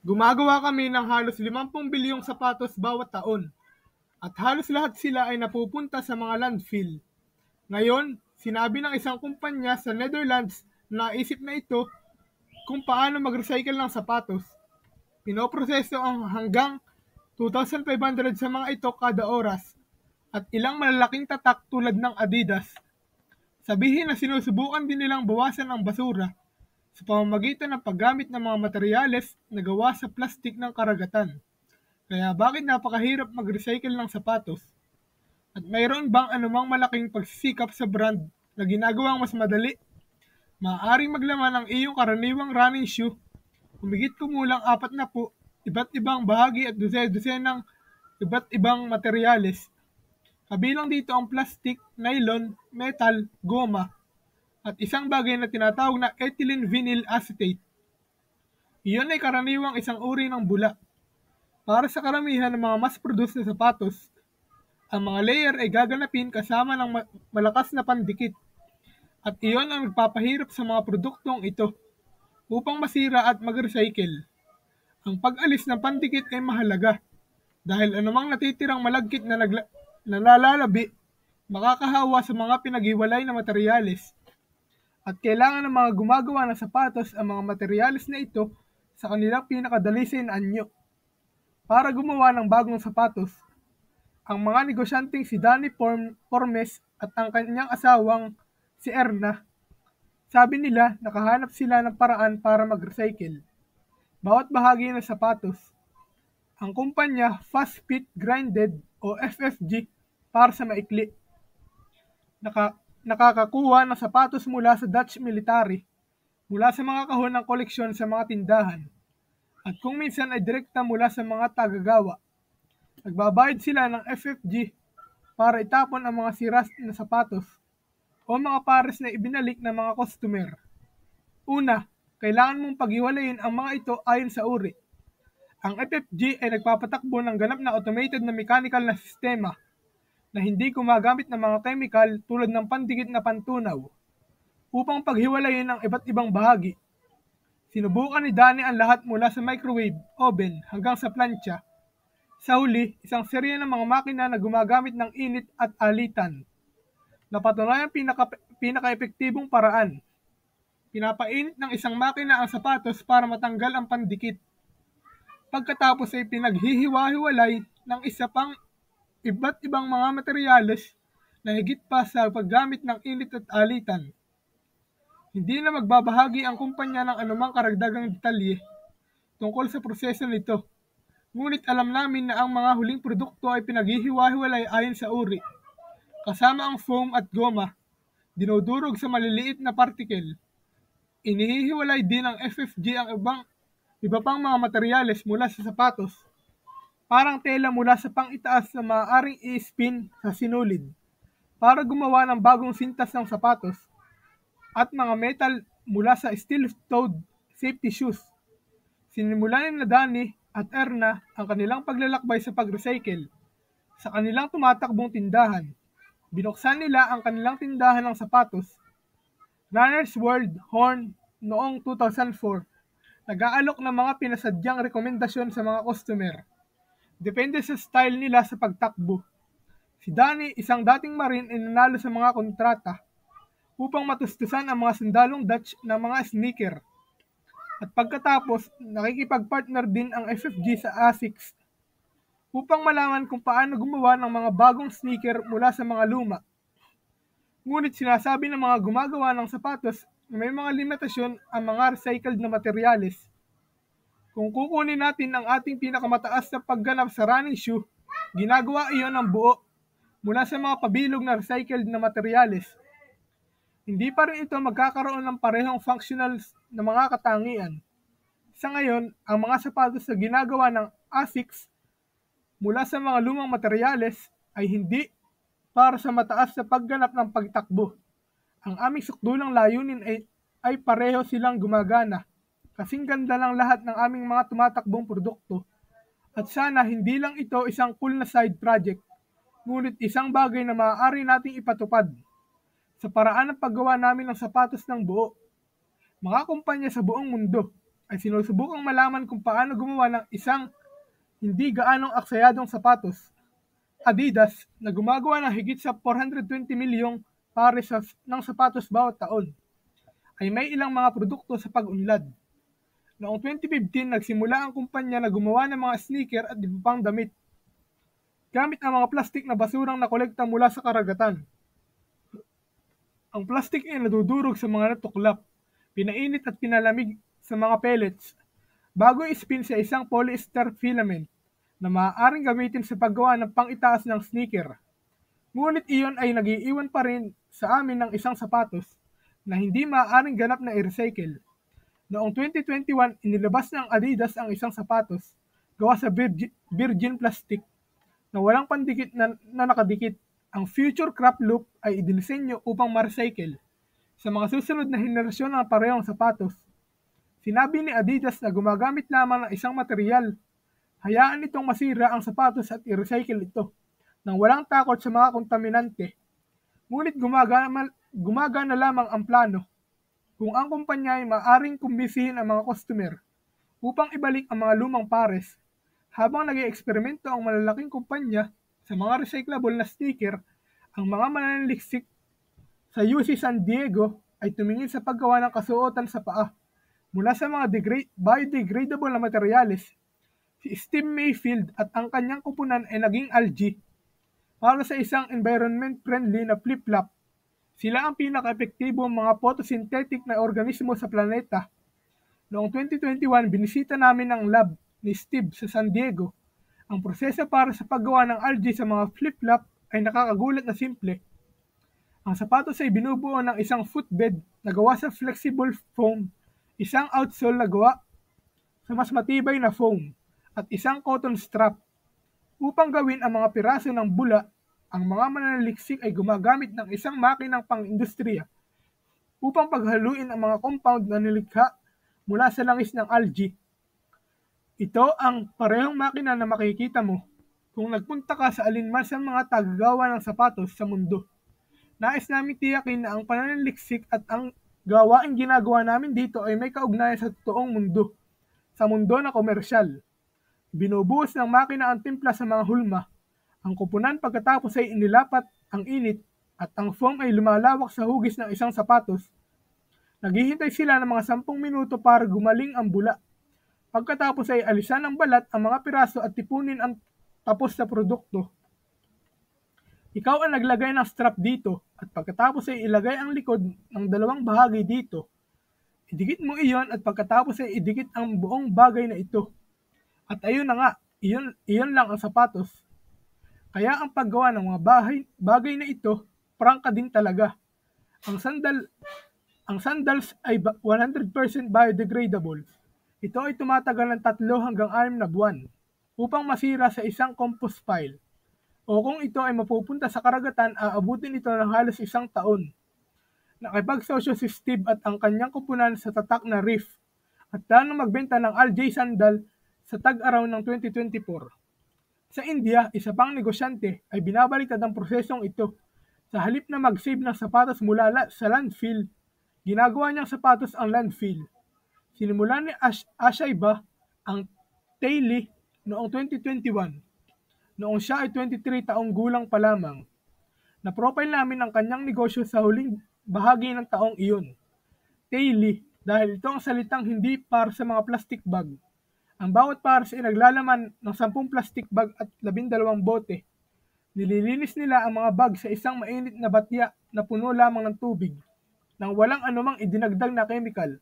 Gumagawa kami ng halos 50 bilyong sapatos bawat taon at halos lahat sila ay napupunta sa mga landfill. Ngayon, sinabi ng isang kumpanya sa Netherlands na naisip na ito kung paano mag-recycle ng sapatos. Pinoproseso ang hanggang 2,500 sa mga ito kada oras at ilang malalaking tatak tulad ng Adidas. Sabihin na sinusubukan din nilang bawasan ang basura sa pamamagitan ng paggamit ng mga materyales na gawa sa plastik ng karagatan. Kaya bakit napakahirap mag-recycle ng sapatos? At mayroon bang anumang malaking pagsisikap sa brand na ginagawang mas madali? Maaaring maglaman ang iyong karaniwang running shoe, humigit kumulang 40 iba't ibang bahagi at dose-dosenang iba't ibang materyales. Kabilang dito ang plastik, nylon, metal, goma, at isang bagay na tinatawag na ethylene vinyl acetate. Iyon ay karaniwang isang uri ng bula. Para sa karamihan ng mga mass-produced na sapatos, ang mga layer ay gaganapin kasama ng malakas na pandikit at iyon ang nagpapahirap sa mga produktong ito upang masira at mag-recycle. Ang pag-alis ng pandikit ay mahalaga dahil anumang natitirang malagkit na nalalalabi makakahawa sa mga pinaghiwalay na materyales at kailangan ng mga gumagawa ng sapatos ang mga materyales na ito sa kanilang pinakadalisin na anyo. Para gumawa ng bagong sapatos, ang mga negosyanteng si Danny Formes at ang kanyang asawang si Erna, sabi nila nakahanap sila ng paraan para mag-recycle. Bawat bahagi ng sapatos, ang kumpanya Fast Fit Grinded o FFG para sa maikli. Nakakakuha ng sapatos mula sa Dutch military, mula sa mga kahon ng koleksyon sa mga tindahan, at kung minsan ay direkta mula sa mga tagagawa. Nagbabayad sila ng FFG para itapon ang mga siras na sapatos o mga pares na ibinalik ng mga customer. Una, kailangan mong paghiwalayin ang mga ito ayon sa uri. Ang FFG ay nagpapatakbo ng ganap na automated na mechanical na sistema na hindi gumagamit ng mga chemical tulad ng pandikit na pantunaw upang paghiwalayin ang iba't ibang bahagi. Sinubukan ni Danny ang lahat mula sa microwave, oven hanggang sa plancha. Sa huli, isang serye ng mga makina na gumagamit ng init at alitan. Napatunayang pinaka-epektibong paraan. Pinapainit ng isang makina ang sapatos para matanggal ang pandikit. Pagkatapos ay pinaghihiwa-hiwalay ng isa pang iba't ibang mga materyales na higit pa sa paggamit ng init at alitan. Hindi na magbabahagi ang kumpanya ng anumang karagdagang detalye tungkol sa proseso nito. Ngunit alam namin na ang mga huling produkto ay pinaghihiwa-hiwalay ayon sa uri. Kasama ang foam at goma, dinudurog sa maliliit na partikel. Inihihiwalay din ng FFG ang iba pang mga materyales mula sa sapatos, parang tela mula sa pang-itaas na maaaring i-spin sa sinulid para gumawa ng bagong sintas ng sapatos, at mga metal mula sa steel-toed safety shoes. Sinimulan ni Danny at Erna ang kanilang paglalakbay sa pag-recycle sa kanilang tumatakbong tindahan. Binuksan nila ang kanilang tindahan ng sapatos, Runner's World Horn, noong 2004. Nag-aalok ng mga pinasadyang rekomendasyon sa mga customer. Depende sa style nila sa pagtakbo. Si Danny, isang dating marine, ay nanalo sa mga kontrata upang matustusan ang mga sundalong Dutch na mga sneaker. At pagkatapos, nakikipag-partner din ang FFG sa ASICS upang malaman kung paano gumawa ng mga bagong sneaker mula sa mga luma. Ngunit sinasabi ng mga gumagawa ng sapatos na may mga limitasyon ang mga recycled na materyales. Kung kukunin natin ang ating pinakamataas na pagganap sa running shoe, ginagawa iyon ng buo mula sa mga pabilog na recycled na materyales. Hindi pa rin ito magkakaroon ng parehong functional na mga katangian. Sa ngayon, ang mga sapatos na ginagawa ng ASICS mula sa mga lumang materyales ay hindi para sa mataas na pagganap ng pagtakbo. Ang aming sukdulang layunin ay pareho silang gumagana. Kasing ganda lang lahat ng aming mga tumatakbong produkto. At sana hindi lang ito isang cool na side project, ngunit isang bagay na maaari nating ipatupad sa paraan ng paggawa namin ng sapatos ng buo. Mga kumpanya sa buong mundo ay sinusubukang malaman kung paano gumawa ng isang hindi gaanong aksayadong sapatos. Adidas, na gumagawa ng higit sa 420 milyong pares ng sapatos bawat taon, ay may ilang mga produkto sa pag-unlad. Noong 2015, nagsimula ang kumpanya na gumawa ng mga sneaker at iba pang damit gamit ang mga plastik na basurang nakolekta mula sa karagatan. Ang plastik ay nadudurog sa mga natuklap, pinainit at pinalamig sa mga pellets bago i-spin sa isang polyester filament na maaaring gamitin sa paggawa ng pang-itaas ng sneaker. Ngunit iyon ay nag-iiwan pa rin sa amin ng isang sapatos na hindi maaaring ganap na i-recycle. Noong 2021, inilabas ng Adidas ang isang sapatos gawa sa virgin plastic na walang pandikit na nakadikit. Ang Future Crop Loop ay idinisenyo upang ma-recycle sa mga susunod na henerasyon ng parehong sapatos. Sinabi ni Adidas na gumagamit lamang ng isang material. Hayaan itong masira ang sapatos at i-recycle ito nang walang takot sa mga kontaminante. Ngunit gumagana lamang ang plano kung ang kumpanya ay maaaring kumbisihin ang mga customer upang ibalik ang mga lumang pares. Habang nag-eeksperimento ang malalaking kumpanya sa mga recyclable na sneaker, ang mga mananaliksik sa UC San Diego ay tumingin sa paggawa ng kasuotan sa paa mula sa mga biodegradable na materyales. Si Steve Mayfield at ang kanyang kupunan ay naging algae para sa isang environment-friendly na flip-flop. Sila ang pinaka-epektibong mga photosynthetic na organismo sa planeta. Noong 2021, binisita namin ang lab ni Steve sa San Diego. Ang proseso para sa paggawa ng algae sa mga flip-flop ay nakakagulat na simple. Ang sapatos ay binubuo ng isang footbed na gawa sa flexible foam, isang outsole na gawa sa mas matibay na foam, at isang cotton strap. Upang gawin ang mga piraso ng bula, ang mga mananaliksik ay gumagamit ng isang makinang pang-industriya upang paghaluin ang mga compound na nilikha mula sa langis ng algae. Ito ang parehong makina na makikita mo kung nagpunta ka sa alinman sa mga taggagawa ng sapatos sa mundo. Nais namin tiyakin na ang pananaliksik at ang gawaing ginagawa namin dito ay may kaugnayan sa totoong mundo, sa mundo na komersyal. Binubuhos ng makina ang timpla sa mga hulma. Ang kupunan pagkatapos ay inilapat ang init at ang foam ay lumalawak sa hugis ng isang sapatos. Naghihintay sila ng mga 10 minuto para gumaling ang bula. Pagkatapos ay alisan ng balat ang mga piraso at tipunin ang tapos na produkto. Ikaw ang naglagay ng strap dito at pagkatapos ay ilagay ang likod ng dalawang bahagi dito. Idikit mo iyon at pagkatapos ay idikit ang buong bagay na ito. At ayun na nga, iyon lang ang sapatos. Kaya ang paggawa ng mga bagay na ito, prangka din talaga. Ang sandals ay 100% biodegradable. Ito ay tumatagal ng 3 hanggang 6 na buwan upang masira sa isang compost pile. O kung ito ay mapupunta sa karagatan, aabutin ito ng halos 1 taon. Nakipagsosyo si Steve at ang kanyang kupunan sa tatak na Reef at planong magbenta ng algae sandal sa tag-araw ng 2024. Sa India, isa pang negosyante ay binabaliktad ang prosesong ito. Sa halip na mag-save ng sapatos mula sa landfill, ginagawa niyang sapatos ang landfill. Sinimulan ni Ashaiba ang Taily noong 2021. Noong siya ay 23 taong gulang pa lamang. Na-profile namin ang kanyang negosyo sa huling bahagi ng taong iyon. Taily, dahil ito ang salitang hindi para sa mga plastic bag. Ang bawat pares ay naglalaman ng 10 plastic bag at 12 bote. Nililinis nila ang mga bag sa isang mainit na batya na puno lamang ng tubig, nang walang anumang idinagdag na chemical.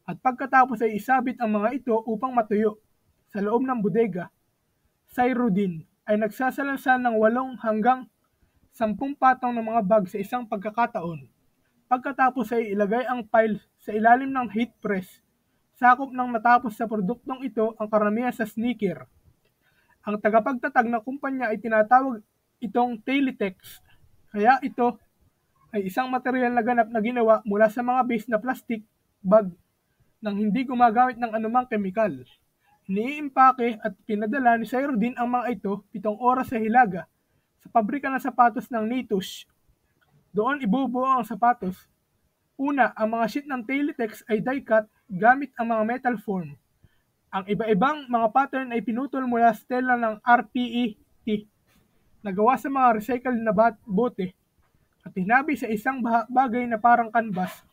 At pagkatapos ay isabit ang mga ito upang matuyo sa loob ng bodega. Cyrudin ay nagsasalansan ng 8 hanggang 10 patong ng mga bag sa isang pagkakataon. Pagkatapos ay ilagay ang pile sa ilalim ng heat press. Sakop ng matapos sa produktong ito ang karamihan sa sneaker. Ang tagapagtatag ng kumpanya ay tinatawag itong Tailytex. Kaya ito ay isang material na ganap na ginawa mula sa mga base na plastic bag nang hindi gumagamit ng anumang kemikal. Iniimpake at pinadala ni Cyrudin ang mga ito 7 oras sa Hilaga sa pabrika ng sapatos ng Nitush. Doon ibubuo ang sapatos. Una, ang mga sheet ng Teletex ay die-cut gamit ang mga metal form. Ang iba-ibang mga pattern ay pinutol mula sa tela ng RPET na gawa sa mga recycled na bote at hinabi sa isang bagay na parang canvas.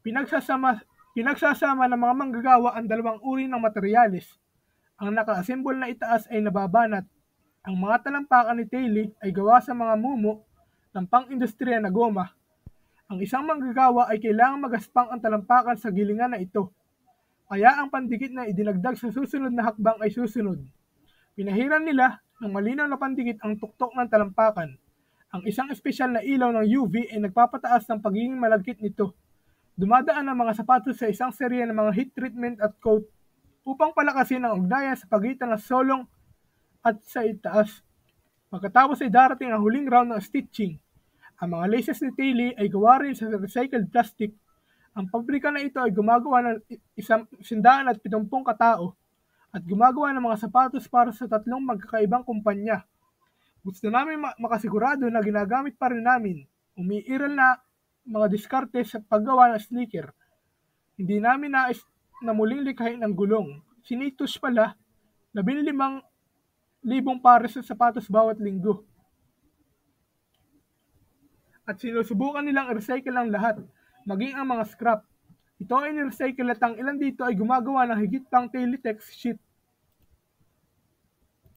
Pinagsasama ng mga manggagawa ang dalawang uri ng materyales. Ang naka-assemble na itaas ay nababanat. Ang mga talampakan ni Taylor ay gawa sa mga mumo ng pang-industriya na goma. Ang isang manggagawa ay kailangang magaspang ang talampakan sa gilingan na ito. Kaya ang pandikit na idinagdag sa susunod na hakbang ay susunod. Pinahiran nila ng malinaw na pandikit ang tuktok ng talampakan. Ang isang espesyal na ilaw ng UV ay nagpapataas ng pagiging malagkit nito. Dumadaan ang mga sapatos sa isang serye ng mga heat treatment at coat upang palakasin ang ugnayan sa pagitan ng solong at sa itaas. Pagkatapos ay darating ang huling round ng stitching. Ang mga laces ni Taylor ay gawa rin sa recycled plastic. Ang pabrika na ito ay gumagawa ng 170 katao at gumagawa ng mga sapatos para sa 3 magkakaibang kumpanya. Gusto namin makasigurado na ginagamit pa rin namin. Umiiral na mga diskarte sa paggawa ng sneaker. Hindi namin nais na muling likhain ang gulong. Sinitus pala, 15,000 pares ng sapatos bawat linggo. At sinusubukan nilang i-recycle ang lahat, maging ang mga scrap. Ito ay ni-recycle at ang ilan dito ay gumagawa ng higit pang Teletex sheet.